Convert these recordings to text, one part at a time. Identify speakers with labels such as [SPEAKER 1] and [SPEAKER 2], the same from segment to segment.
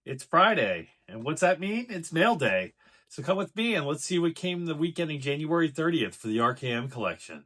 [SPEAKER 1] It's Friday, and what's that mean? It's mail day. So come with me and let's see what came the week ending January 30th for the RKM collection.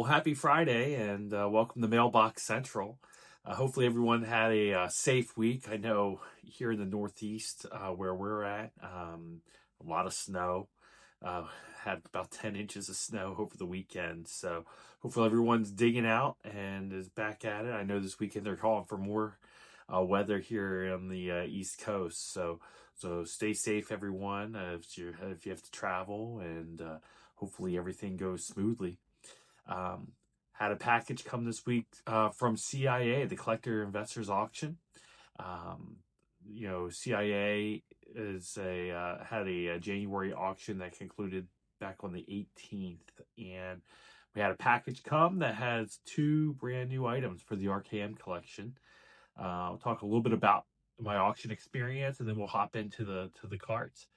[SPEAKER 1] Well, happy Friday and welcome to Mailbox Central. Hopefully, everyone had a safe week. I know here in the Northeast, where we're at, a lot of snow. Uh, had about 10 inches of snow over the weekend. So, hopefully, everyone's digging out and is back at it. I know this weekend they're calling for more weather here on the East Coast. So stay safe, everyone, if you have to travel, and hopefully, everything goes smoothly. Um, had a package come this week from CIA, the Collector Investors Auction. Um, CIA is a had a January auction that concluded back on the 18th, and we had a package come that has two brand new items for the RKM collection. I'll talk a little bit about my auction experience, and then we'll hop into the cards.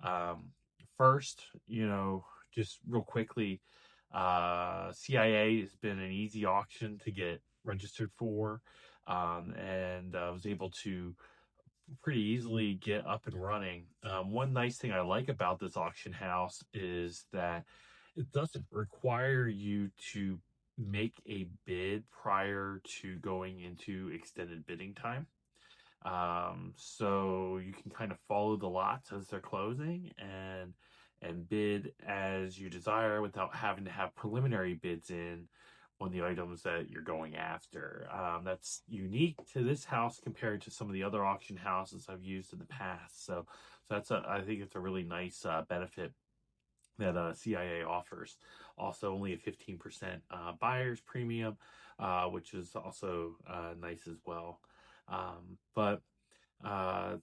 [SPEAKER 1] Um, First, just real quickly, CIA has been an easy auction to get registered for, and I was able to pretty easily get up and running. One nice thing I like about this auction house is that it doesn't require you to make a bid prior to going into extended bidding time. So you can kind of follow the lots as they're closing and bid as you desire without having to have preliminary bids in on the items that you're going after. That's unique to this house compared to some of the other auction houses I've used in the past. I think it's a really nice benefit that CIA offers. Also, only a 15% buyer's premium, which is also nice as well. But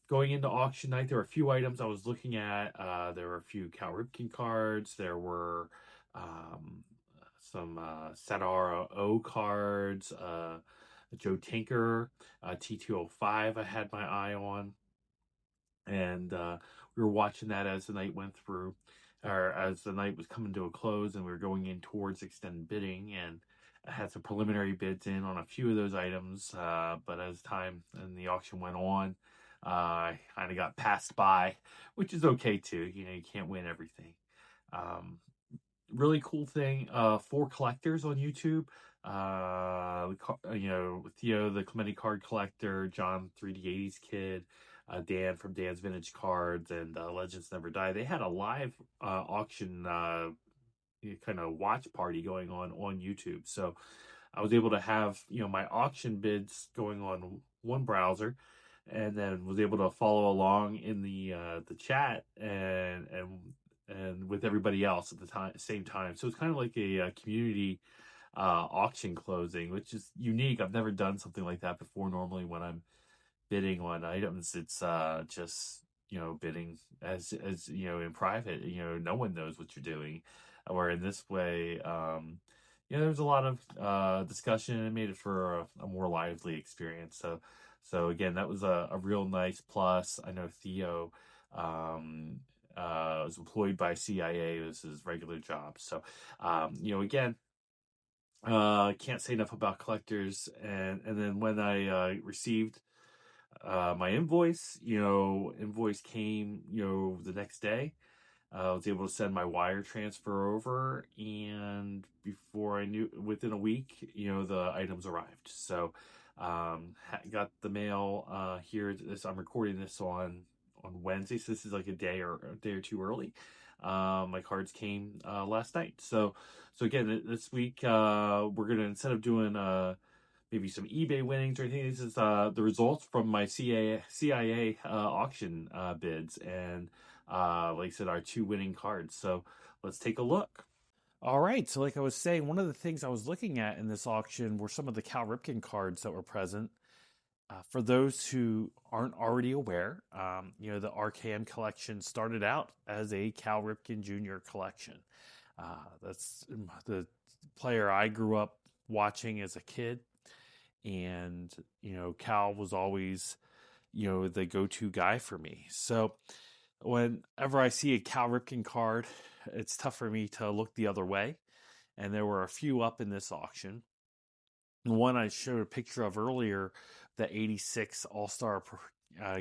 [SPEAKER 1] Going into auction night, there were a few items I was looking at. There were a few Cal Ripken cards. There were um, some Sadara O cards, Joe Tinker, T205 I had my eye on. And we were watching that as the night went through, or as the night was coming to a close, and we were going in towards extended bidding. And I had some preliminary bids in on a few of those items, but as time and the auction went on, I kind of got passed by, which is okay too. You can't win everything. Um, Really cool thing for collectors on YouTube. Theo, the Clementi card collector, John 3D80's kid, Dan from Dan's Vintage Cards, and Legends Never Die. They had a live auction kind of watch party going on YouTube. So I was able to have my auction bids going on one browser, and then was able to follow along in the chat and with everybody else at the same time. So it's kind of like a community auction closing, which is unique. I've never done something like that before. Normally, when I'm bidding on items, it's just bidding as in private. No one knows what you're doing. Or in this way, there's a lot of discussion, and it made it for a more lively experience. So again, that was a real nice plus. I know Theo was employed by CIA. It was his regular job. So again, can't say enough about collectors. And then when I received my invoice came the next day. I was able to send my wire transfer over, and before I knew, within a week, the items arrived. So got the mail here. I'm recording this on Wednesday, so this is like a day or two early. My cards came last night. So again, this week we're gonna, instead of doing maybe some eBay winnings or anything, this is the results from my CIA auction bids, and like I said, our two winning cards. So let's take a look. All right, so like I was saying, one of the things I was looking at in this auction were some of the Cal Ripken cards that were present. For those who aren't already aware, the RKM collection started out as a Cal Ripken Jr. collection. That's the player I grew up watching as a kid, and Cal was always the go-to guy for me. So whenever I see a Cal Ripken card, it's tough for me to look the other way. And there were a few up in this auction. The one I showed a picture of earlier, the 86 All-Star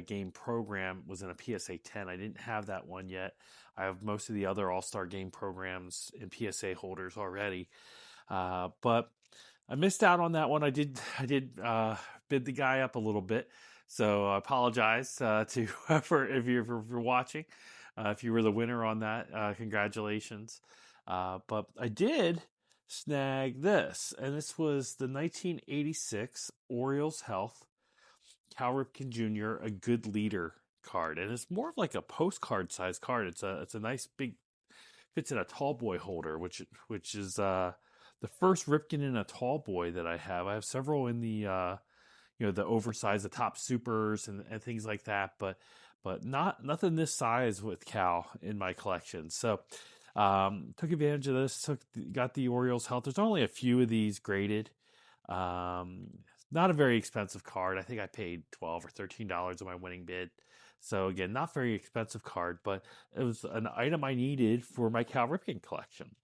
[SPEAKER 1] game program, was in a PSA 10. I didn't have that one yet. I have most of the other All-Star game programs in PSA holders already. But I missed out on that one. I did bid the guy up a little bit. So I apologize to whoever, if you're watching. If you were the winner on that, congratulations. But I did snag this, and this was the 1986 Orioles Health Cal Ripken Jr. A Good Leader card, and it's more of like a postcard size card. It's a nice big, fits in a tall boy holder, which is the first Ripken in a tall boy that I have. I have several in the the oversized, the top supers and things like that, but nothing this size with Cal in my collection. So took advantage of this. Got the Orioles Health. There's only a few of these graded. Um, Not a very expensive card. I think I paid $12 or $13 on my winning bid. So again, not very expensive card, but it was an item I needed for my Cal Ripken collection.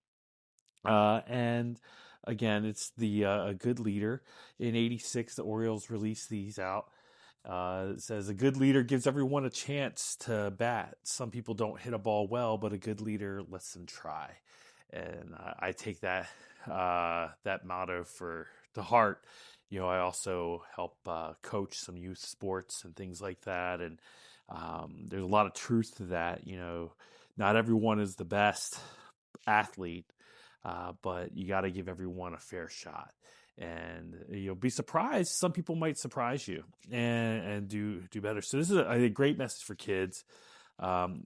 [SPEAKER 1] And again, it's the a good leader. In '86, the Orioles released these out. It says a good leader gives everyone a chance to bat. Some people don't hit a ball well, but a good leader lets them try. And I take that motto to heart. I also help coach some youth sports and things like that, and there's a lot of truth to that. Not everyone is the best athlete, but you got to give everyone a fair shot. And you'll be surprised. Some people might surprise you and do better. So this is a great message for kids,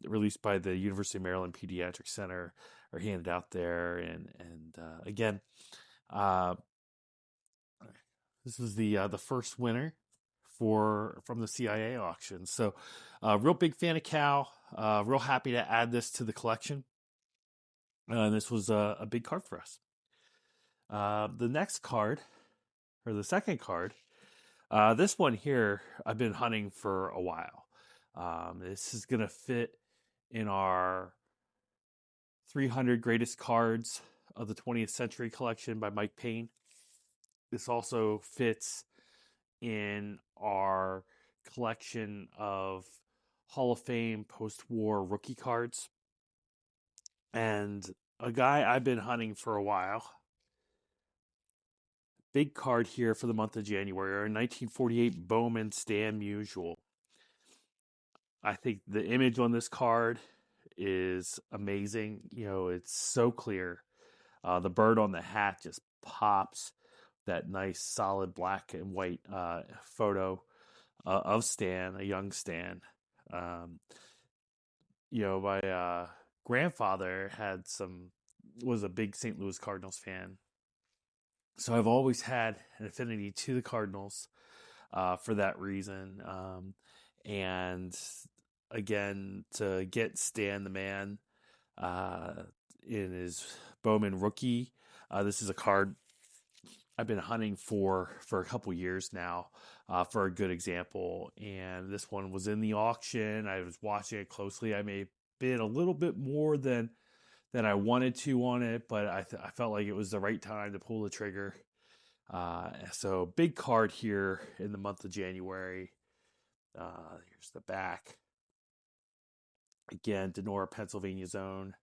[SPEAKER 1] released by the University of Maryland Pediatric Center, or handed out there. And again, this was the first winner from the CIA auction. So, real big fan of Cal. Real happy to add this to the collection. And this was a big card for us. The next card, or the second card, this one here, I've been hunting for a while. This is going to fit in our 300 Greatest Cards of the 20th Century collection by Mike Payne. This also fits in our collection of Hall of Fame post-war rookie cards. And a guy I've been hunting for a while. Big card here for the month of January, our 1948 Bowman Stan Musial. I think the image on this card is amazing. It's so clear. The bird on the hat just pops. That nice solid black and white photo of Stan, a young Stan. My grandfather was a big St. Louis Cardinals fan. So I've always had an affinity to the Cardinals for that reason. And again, to get Stan the Man in his Bowman rookie, this is a card I've been hunting for a couple years now for a good example. And this one was in the auction. I was watching it closely. I may bid a little bit more than I wanted to on it, but I felt like it was the right time to pull the trigger. So big card here in the month of January. Here's the back. Again, Denora, Pennsylvania's own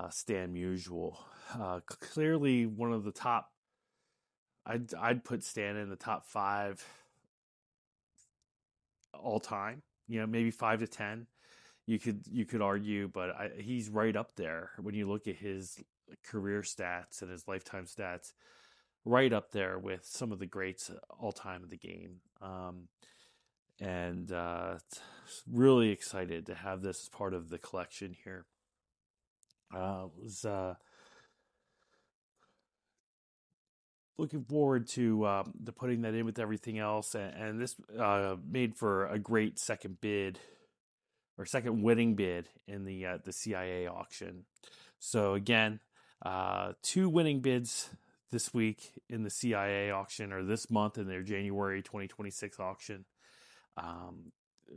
[SPEAKER 1] Stan Musial. Clearly one of the top. I'd put Stan in the top 5 all time. Maybe 5 to 10. You could argue, but he's right up there when you look at his career stats and his lifetime stats. Right up there with some of the greats all time of the game. And really excited to have this as part of the collection here. It was looking forward to putting that in with everything else, and this made for a great second bid or second winning bid in the CIA auction. So again, two winning bids this week in the CIA auction, or this month in their January 2026 auction. Um,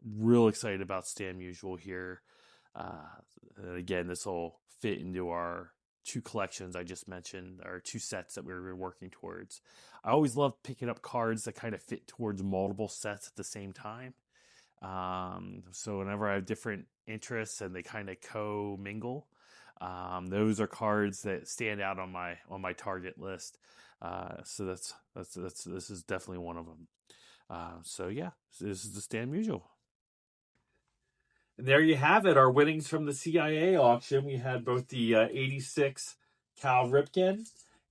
[SPEAKER 1] Real excited about Stan Musial here. Uh, Again, this will fit into our two collections I just mentioned, or two sets that we were working towards. I always love picking up cards that kind of fit towards multiple sets at the same time. So whenever I have different interests and they kind of co-mingle, those are cards that stand out on my target list. So this is definitely one of them. So yeah, this is the Stan Musial. And there you have it, our winnings from the CIA auction. We had both the 86 Cal Ripken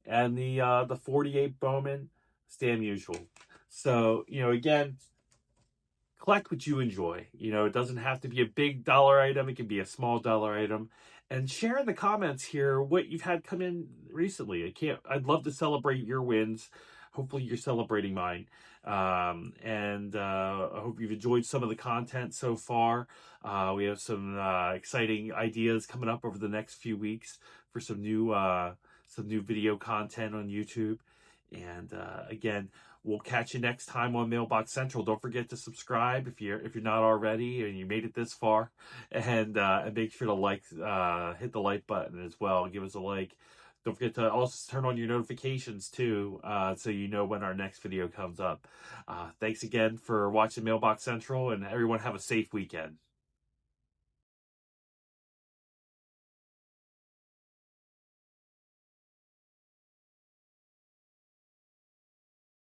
[SPEAKER 1] and the 48 Bowman Stan Musial. So, again, collect what you enjoy. It doesn't have to be a big dollar item. It can be a small dollar item. And share in the comments here what you've had come in recently. I'd love to celebrate your wins. Hopefully you're celebrating mine. And I hope you've enjoyed some of the content so far. We have some exciting ideas coming up over the next few weeks for some new video content on YouTube. And again, we'll catch you next time on Mailbox Central. Don't forget to subscribe if you're not already and you made it this far, and make sure to hit the like button as well. Give us a like. Don't forget to also turn on your notifications too, so you know when our next video comes up. Thanks again for watching Mailbox Central, and everyone have a safe weekend.